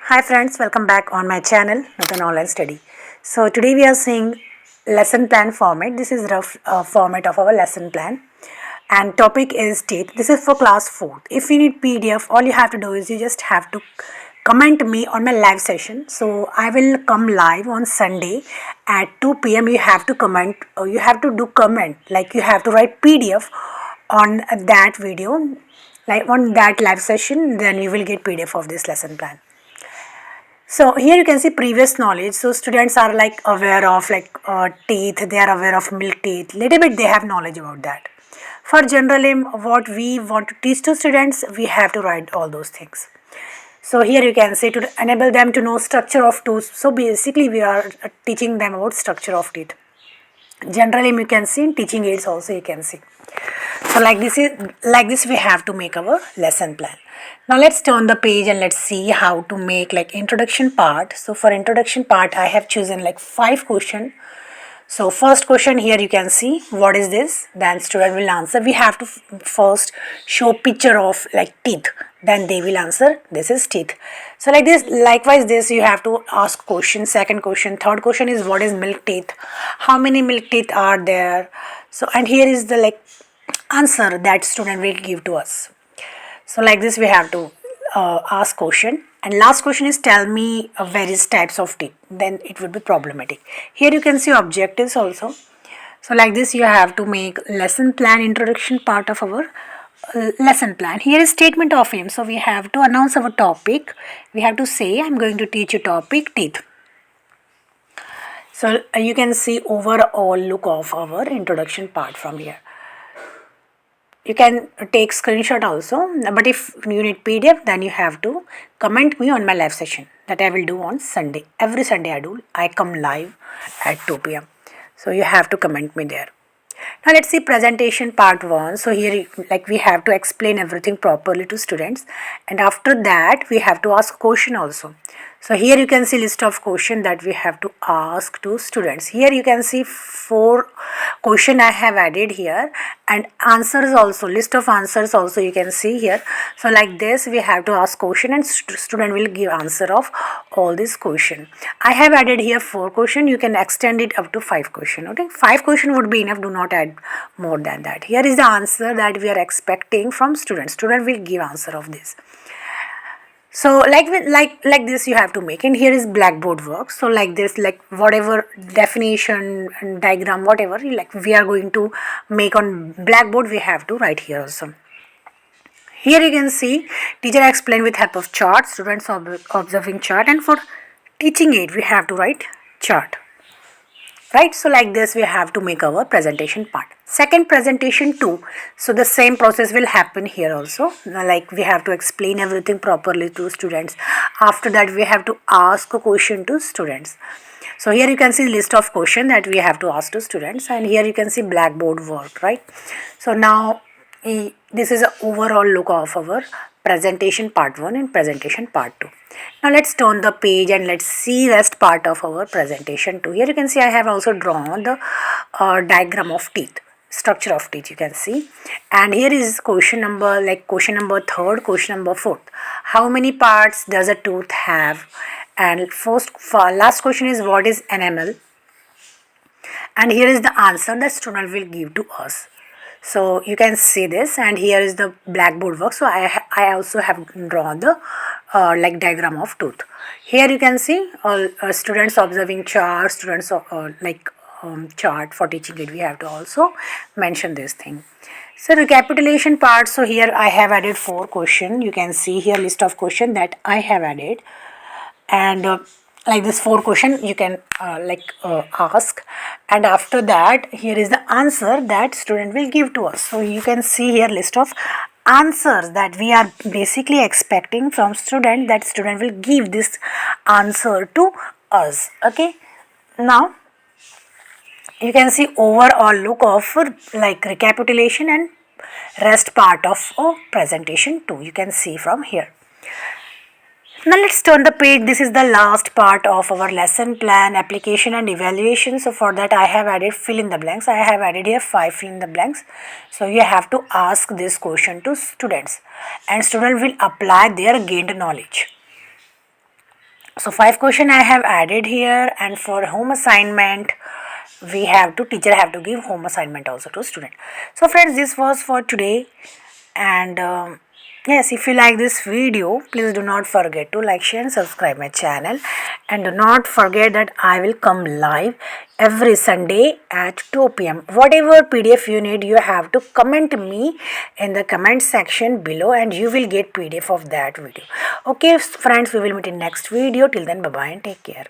Hi friends, welcome back on my channel with an online study. So today we are seeing lesson plan format. This is rough format of our lesson plan and topic is teeth. This is for class 4th. If you need PDF, all you have to do is you just have to comment me on my live session. So I will come live on Sunday at 2 p.m. You have to comment or you have to do comment, like you have to write PDF on that video, like on that live session, then you will get PDF of this lesson plan. So here you can see previous knowledge. So students are like aware of teeth, they are aware of milk teeth, little bit they have knowledge about that. For generally what we want to teach to students, we have to write all those things. So here you can see to enable them to know structure of tooth. So basically we are teaching them about structure of teeth. Generally you can see in teaching aids also you can see. So like this we have to make our lesson plan. Now let's turn the page and let's see how to make like introduction part. So for introduction part I have chosen like 5 questions. So first question here you can see what is this, then student will answer. We have to first show picture of like teeth, then they will answer this is teeth. So like this, likewise this you have to ask question, second question, third question is what is milk teeth, how many milk teeth are there. So and here is the like answer that student will give to us. So like this we have to ask question, and last question is tell me various types of teeth, then it would be problematic. Here you can see objectives also. So like this you have to make lesson plan introduction part of our lesson plan. Here is statement of aim. So we have to announce our topic. We have to say I'm going to teach you topic teeth. So you can see overall look of our introduction part from here. You can take screenshot also, but if you need PDF then you have to comment me on my live session that I will do on Sunday. Every Sunday I come live at 2 p.m. So you have to comment me there. Now let's see presentation part 1. So here like we have to explain everything properly to students, and after that we have to ask question also. So here you can see list of question that we have to ask to students. Here you can see 4 question I have added here, and answers also, list of answers also you can see here. So like this we have to ask question and student will give answer of all this question. I have added here 4 question. You can extend it up to 5 question. Okay, 5 question would be enough. Do not add more than that. Here is the answer that we are expecting from students. Student will give answer of this. So like this you have to make, and here is blackboard work. So like this, like whatever definition and diagram whatever like we are going to make on blackboard, we have to write here also. Here you can see teacher explain with help of chart, students observing chart, and for teaching aid we have to write chart. Right, so like this we have to make our presentation part. Second, presentation 2. So the same process will happen here also. Now, like we have to explain everything properly to students. After that we have to ask a question to students. So here you can see list of question that we have to ask to students, and here you can see blackboard work, right? So now this is an overall look of our presentation part 1 and presentation part 2. Now let's turn the page and let's see rest part of our presentation 2. Here you can see I have also drawn the diagram of teeth, structure of teeth you can see, and here is question number, like question number 3rd, question number 4th. How many parts does a tooth have? And last question is what is enamel? And here is the answer that student will give to us. So you can see this, and here is the blackboard work. So I also have drawn the like diagram of tooth. Here you can see all students observing chart, students chart. For teaching it we have to also mention this thing. So recapitulation part. So here I have added 4 question. You can see here list of question that I have added, and like this 4 question you can ask, and after that here is the answer that student will give to us. So you can see here list of answers that we are basically expecting from student, that student will give this answer to us. Okay, now you can see overall look of like recapitulation and rest part of presentation 2 you can see from here. Now let's turn the page. This is the last part of our lesson plan, application and evaluation. So for that I have added fill in the blanks. I have added here 5 fill in the blanks. So you have to ask this question to students, and student will apply their gained knowledge. So 5 question I have added here, and for home assignment we have to teacher have to give home assignment also to student. So friends, this was for today, and yes, if you like this video, please do not forget to like, share and subscribe my channel, and do not forget that I will come live every Sunday at 2 p.m. Whatever PDF you need, you have to comment me in the comment section below, and you will get PDF of that video. Okay friends, we will meet in next video. Till then, bye bye and take care.